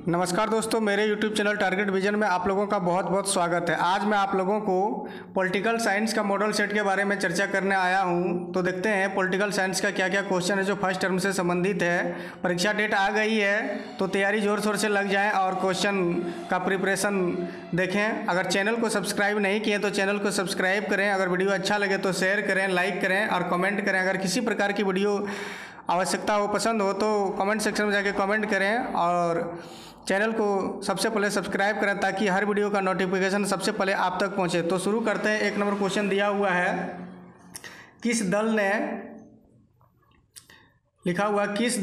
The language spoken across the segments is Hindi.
नमस्कार दोस्तों, मेरे YouTube चैनल टारगेट विजन में आप लोगों का बहुत बहुत स्वागत है। आज मैं आप लोगों को पॉलिटिकल साइंस का मॉडल सेट के बारे में चर्चा करने आया हूं। तो देखते हैं पॉलिटिकल साइंस का क्या क्या क्वेश्चन है जो फर्स्ट टर्म से संबंधित है। परीक्षा डेट आ गई है तो तैयारी ज़ोर शोर से लग जाएँ और क्वेश्चन का प्रिपरेशन देखें। अगर चैनल को सब्सक्राइब नहीं किए तो चैनल को सब्सक्राइब करें। अगर वीडियो अच्छा लगे तो शेयर करें, लाइक करें और कमेंट करें। अगर किसी प्रकार की वीडियो आवश्यकता हो, पसंद हो तो कमेंट सेक्शन में जाके कमेंट करें और चैनल को सबसे पहले सब्सक्राइब करें ताकि हर वीडियो का नोटिफिकेशन सबसे पहले आप तक पहुंचे। तो शुरू करते हैं। 1 नंबर क्वेश्चन दिया हुआ है, किस दल ने लिखा हुआ किस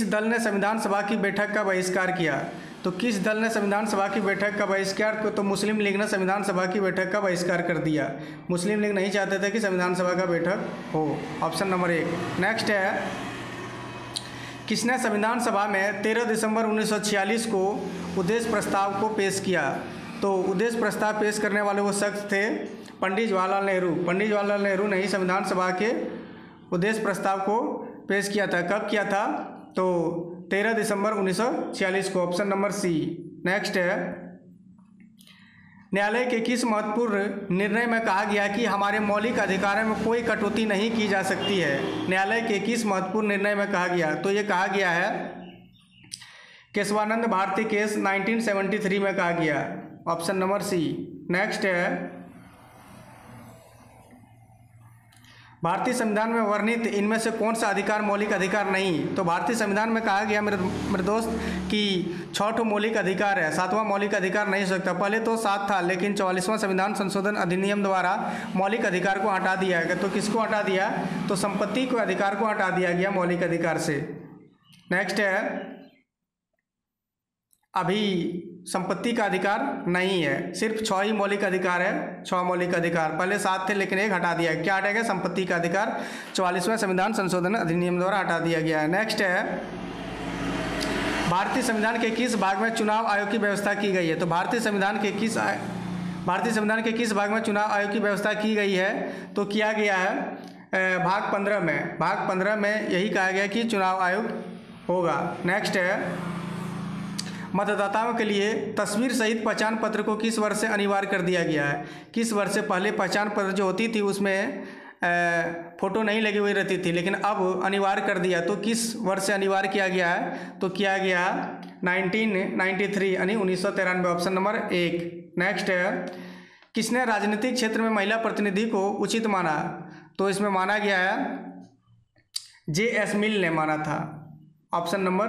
दल ने संविधान सभा की बैठक का बहिष्कार किया। तो किस दल ने संविधान सभा की बैठक का बहिष्कार किया? तो मुस्लिम लीग ने संविधान सभा की बैठक का बहिष्कार कर दिया। मुस्लिम लीग नहीं चाहते थे कि संविधान सभा का बैठक हो। Option number 1। नेक्स्ट है, किसने संविधान सभा में 13 दिसंबर 1946 को उद्देश्य प्रस्ताव को पेश किया? तो उद्देश्य प्रस्ताव पेश करने वाले वो शख्स थे पंडित जवाहरलाल नेहरू। पंडित जवाहरलाल नेहरू ने ही संविधान सभा के उद्देश्य प्रस्ताव को पेश किया था। कब किया था? तो 13 दिसंबर 1946 को। Option number C. नेक्स्ट है, न्यायालय के किस महत्वपूर्ण निर्णय में कहा गया कि हमारे मौलिक अधिकारों में कोई कटौती नहीं की जा सकती है? न्यायालय के किस महत्वपूर्ण निर्णय में कहा गया? तो ये कहा गया है केशवानंद भारती केस 1973 में कहा गया। Option number C. नेक्स्ट है, भारतीय संविधान में वर्णित इनमें से कौन सा अधिकार मौलिक अधिकार नहीं? तो भारतीय संविधान में कहा गया मेरे दोस्त कि 6 मौलिक अधिकार है, 7वां मौलिक अधिकार नहीं हो सकता। पहले तो 7 था, लेकिन 44वां संविधान संशोधन अधिनियम द्वारा मौलिक अधिकार को हटा दिया गया। तो किसको हटा दिया? तो संपत्ति के अधिकार को हटा दिया गया मौलिक अधिकार से। नेक्स्ट है, अभी संपत्ति का अधिकार नहीं है, सिर्फ 6 ही मौलिक अधिकार है। 6 मौलिक अधिकार, पहले 7 थे लेकिन 1 हटा दिया। क्या हटा गया? संपत्ति का अधिकार 44वें संविधान संशोधन अधिनियम द्वारा हटा दिया गया है। नेक्स्ट है, भारतीय संविधान के किस भाग में चुनाव आयोग की व्यवस्था की गई है? तो भारतीय संविधान के किस भाग में चुनाव आयोग की व्यवस्था की गई है? तो किया गया है भाग 15 में। भाग 15 में यही कहा गया कि चुनाव आयोग होगा। नेक्स्ट है, मतदाताओं के लिए तस्वीर सहित पहचान पत्र को किस वर्ष से अनिवार्य कर दिया गया है? किस वर्ष से? पहले पहचान पत्र जो होती थी उसमें फ़ोटो नहीं लगी हुई रहती थी, लेकिन अब अनिवार्य कर दिया। तो किस वर्ष से अनिवार्य किया गया है? तो किया गया 1993 यानी 1993। Option number 1। नेक्स्ट है, किसने राजनीतिक क्षेत्र में महिला प्रतिनिधि को उचित माना? तो इसमें माना गया है J.S. मिल ने माना था। Option number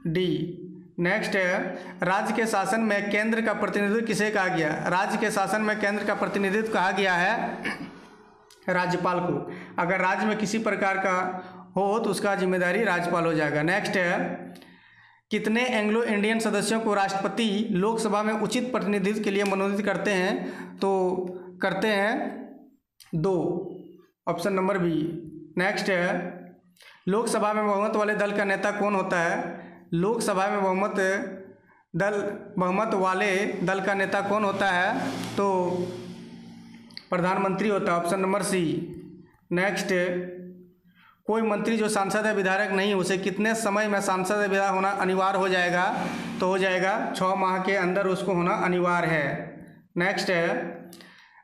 D. नेक्स्ट है, राज्य के शासन में केंद्र का प्रतिनिधित्व किसे कहा गया? राज्य के शासन में केंद्र का प्रतिनिधित्व कहा गया है राज्यपाल को। अगर राज्य में किसी प्रकार का हो तो उसका जिम्मेदारी राज्यपाल हो जाएगा। नेक्स्ट है, कितने एंग्लो इंडियन सदस्यों को राष्ट्रपति लोकसभा में उचित प्रतिनिधित्व के लिए मनोनीत करते हैं? तो करते हैं 2। Option number B. नेक्स्ट है, लोकसभा में बहुमत वाले दल का नेता कौन होता है? लोकसभा में बहुमत वाले दल का नेता कौन होता है? तो प्रधानमंत्री होता है। Option number C. नेक्स्ट, कोई मंत्री जो सांसद या विधायक नहीं, उसे कितने समय में सांसद या विधायक होना अनिवार्य हो जाएगा? तो हो जाएगा 6 माह के अंदर उसको होना अनिवार्य है। नेक्स्ट है,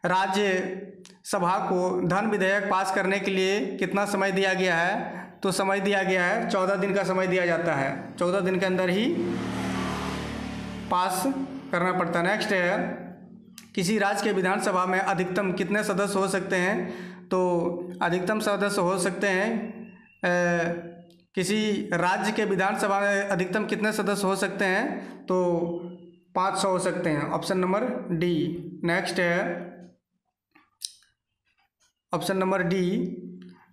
राज्यसभा को धन विधेयक पास करने के लिए कितना समय दिया गया है? तो समय दिया गया है 14 दिन का समय दिया जाता है। 14 दिन के अंदर ही पास करना पड़ता है। नेक्स्ट है, किसी राज्य के विधानसभा में अधिकतम कितने सदस्य हो सकते हैं? तो अधिकतम सदस्य हो सकते हैं किसी राज्य के विधानसभा में अधिकतम कितने सदस्य हो सकते हैं? तो 500 हो सकते हैं। Option number D. नेक्स्ट है, ऑप्शन नंबर डी।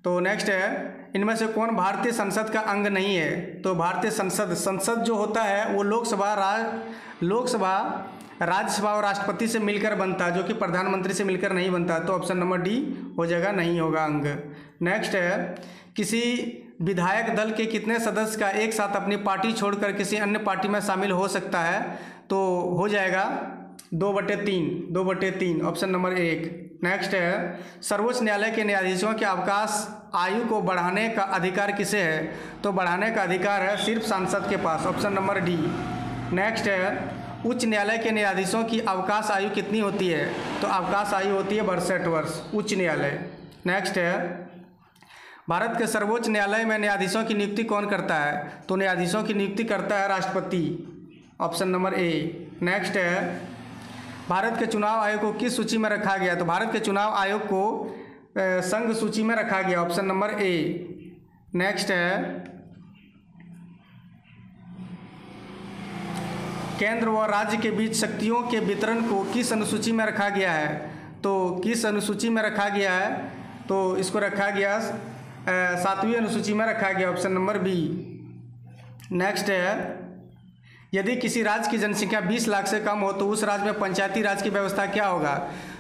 तो नेक्स्ट है, इनमें से कौन भारतीय संसद का अंग नहीं है? तो भारतीय संसद जो होता है वो लोकसभा, राज्यसभा और राष्ट्रपति से मिलकर बनता है, जो कि प्रधानमंत्री से मिलकर नहीं बनता। तो ऑप्शन नंबर डी हो जाएगा, नहीं होगा अंग। नेक्स्ट है, किसी विधायक दल के कितने सदस्य का एक साथ अपनी पार्टी छोड़कर किसी अन्य पार्टी में शामिल हो सकता है? तो हो जाएगा 2/3। Option number 1। नेक्स्ट है, सर्वोच्च न्यायालय के न्यायाधीशों के अवकाश आयु को बढ़ाने का अधिकार किसे है? तो बढ़ाने का अधिकार है सिर्फ सांसद के पास, ऑप्शन नंबर डी। नेक्स्ट है, उच्च न्यायालय के न्यायाधीशों की अवकाश आयु कितनी होती है? तो अवकाश आयु होती है 62 वर्ष, उच्च न्यायालय। नेक्स्ट है, भारत के सर्वोच्च न्यायालय में न्यायाधीशों की नियुक्ति कौन करता है? तो न्यायाधीशों की नियुक्ति करता है राष्ट्रपति, ऑप्शन नंबर ए। नेक्स्ट है, भारत के चुनाव आयोग को किस सूची में रखा गया? तो भारत के चुनाव आयोग को संघ सूची में रखा गया, ऑप्शन नंबर ए। नेक्स्ट है, केंद्र व राज्य के बीच शक्तियों के वितरण को किस अनुसूची में रखा गया है? तो किस अनुसूची में रखा गया है? तो इसको रखा गया 7वीं अनुसूची में रखा गया, ऑप्शन नंबर बी। नेक्स्ट है, यदि किसी राज्य की जनसंख्या 20 लाख से कम हो तो उस राज्य में पंचायती राज की व्यवस्था क्या होगा?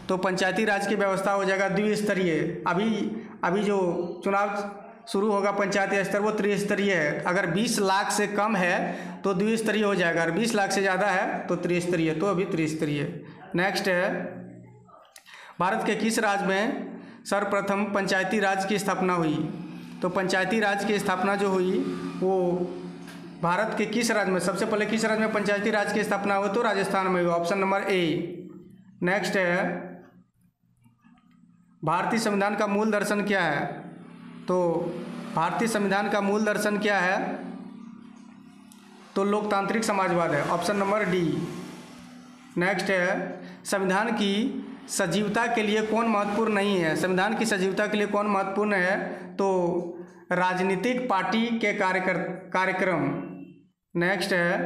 तो पंचायती राज की व्यवस्था हो जाएगा द्विस्तरीय। अभी जो चुनाव शुरू होगा पंचायती स्तर वो त्रिस्तरीय है। अगर 20 लाख से कम है तो द्विस्तरीय हो जाएगा, अगर 20 लाख से ज़्यादा है तो त्रिस्तरीय, तो अभी त्रिस्तरीय। नेक्स्ट है, भारत के किस राज्य में सर्वप्रथम पंचायती राज की स्थापना हुई? तो पंचायती राज की स्थापना जो हुई वो भारत के किस राज्य में, सबसे पहले किस राज्य में पंचायती राज की स्थापना हुई? तो राजस्थान में हुई, ऑप्शन नंबर ए। नेक्स्ट है, भारतीय संविधान का मूल दर्शन क्या है? तो भारतीय संविधान का मूल दर्शन क्या है? तो लोकतांत्रिक समाजवाद है, ऑप्शन नंबर डी। नेक्स्ट है, संविधान की सजीवता के लिए कौन महत्वपूर्ण नहीं है? संविधान की सजीवता के लिए कौन महत्वपूर्ण है? तो राजनीतिक पार्टी के कार्यक्रम। नेक्स्ट है,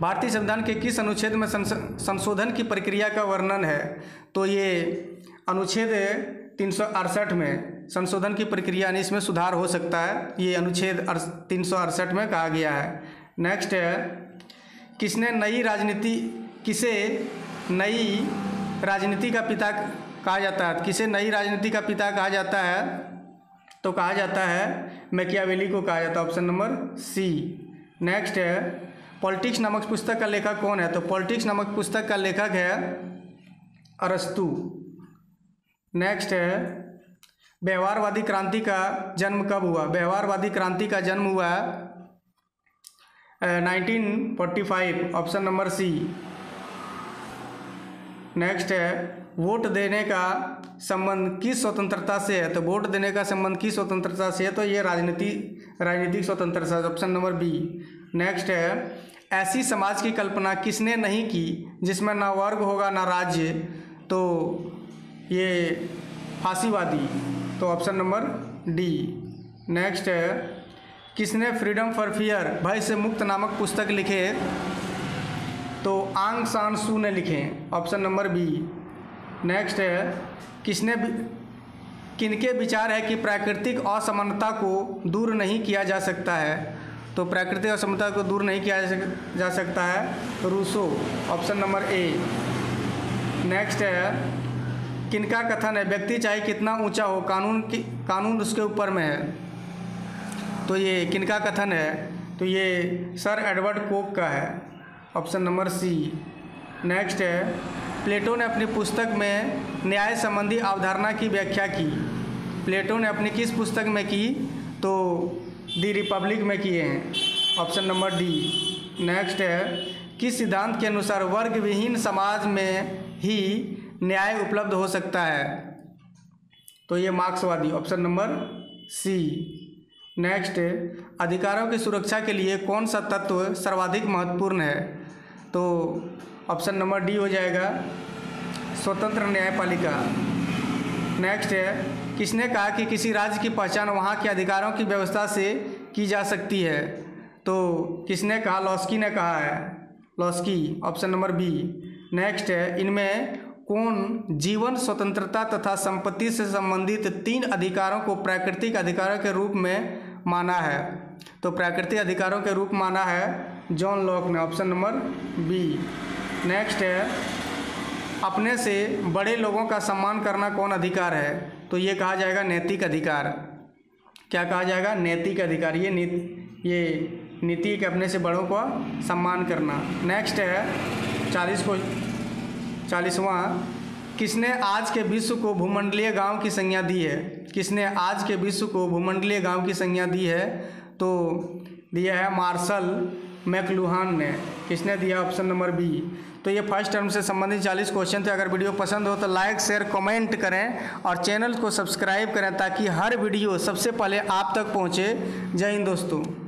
भारतीय संविधान के किस अनुच्छेद में संशोधन की प्रक्रिया का वर्णन है? तो ये अनुच्छेद 368 में संशोधन की प्रक्रिया, यानी इसमें सुधार हो सकता है, ये अनुच्छेद 368 में कहा गया है। नेक्स्ट है, किसे नई राजनीति का पिता कहा जाता है? किसे नई राजनीति का पिता कहा जाता है? तो कहा जाता है मैकियावेली को कहा जाता है, ऑप्शन नंबर सी। नेक्स्ट है, पॉलिटिक्स नामक पुस्तक का लेखक कौन है? तो पॉलिटिक्स नामक पुस्तक का लेखक है अरस्तु। नेक्स्ट है, व्यवहारवादी क्रांति का जन्म कब हुआ? व्यवहारवादी क्रांति का जन्म हुआ 1945, ऑप्शन नंबर सी। नेक्स्ट है, वोट देने का संबंध किस स्वतंत्रता से है? तो वोट देने का संबंध किस स्वतंत्रता से है? तो ये राजनीतिक स्वतंत्रता, ऑप्शन नंबर बी। नेक्स्ट है, ऐसी समाज की कल्पना किसने नहीं की जिसमें ना वर्ग होगा ना राज्य? तो ये फांसीवादी, तो ऑप्शन नंबर डी। नेक्स्ट है, किसने फ्रीडम फॉर फियर, भय से मुक्त नामक पुस्तक लिखे? तो आंग सान सू ने लिखे, ऑप्शन नंबर बी। नेक्स्ट है, किनके विचार है कि प्राकृतिक असमानता को दूर नहीं किया जा सकता है? तो प्राकृतिक असमानता को दूर नहीं किया जा सकता है Rousseau, option number A. Next है, किनका कथन है व्यक्ति चाहे कितना ऊंचा हो कानून उसके ऊपर में है? तो ये किनका कथन है? तो ये सर एडवर्ड कोक का है, ऑप्शन नंबर सी। नेक्स्ट है, प्लेटो ने अपनी पुस्तक में न्याय संबंधी अवधारणा की व्याख्या की। प्लेटो ने अपनी किस पुस्तक में की? तो दी रिपब्लिक में किए हैं, ऑप्शन नंबर डी। नेक्स्ट है, किस सिद्धांत के अनुसार वर्ग विहीन समाज में ही न्याय उपलब्ध हो सकता है? तो ये मार्क्सवादी, ऑप्शन नंबर सी। नेक्स्ट, अधिकारों की सुरक्षा के लिए कौन सा तत्व सर्वाधिक महत्वपूर्ण है? तो ऑप्शन नंबर डी हो जाएगा, स्वतंत्र न्यायपालिका। नेक्स्ट है, किसने कहा कि किसी राज्य की पहचान वहाँ के अधिकारों की व्यवस्था से की जा सकती है? तो किसने कहा? लॉस्की ने कहा है, Laski, option number B. Next है, इनमें कौन जीवन स्वतंत्रता तथा संपत्ति से संबंधित 3 अधिकारों को प्राकृतिक अधिकारों के रूप में माना है? तो प्राकृतिक अधिकारों के रूप माना है जॉन लॉक ने, ऑप्शन नंबर बी। नेक्स्ट है, अपने से बड़े लोगों का सम्मान करना कौन अधिकार है? तो ये कहा जाएगा नैतिक अधिकार। क्या कहा जाएगा? नैतिक अधिकार। ये नीति के अपने से बड़ों का सम्मान करना। नेक्स्ट है 40वां, किसने आज के विश्व को भूमंडलीय गांव की संज्ञा दी है? किसने आज के विश्व को भूमंडलीय गांव की संज्ञा दी है? तो दिया है मार्शल मैकलुहान ने। किसने दिया? Option number B. तो ये फर्स्ट टर्म से संबंधित 40 क्वेश्चन थे। अगर वीडियो पसंद हो तो लाइक शेयर कमेंट करें और चैनल को सब्सक्राइब करें ताकि हर वीडियो सबसे पहले आप तक पहुँचे। जय हिंद दोस्तों।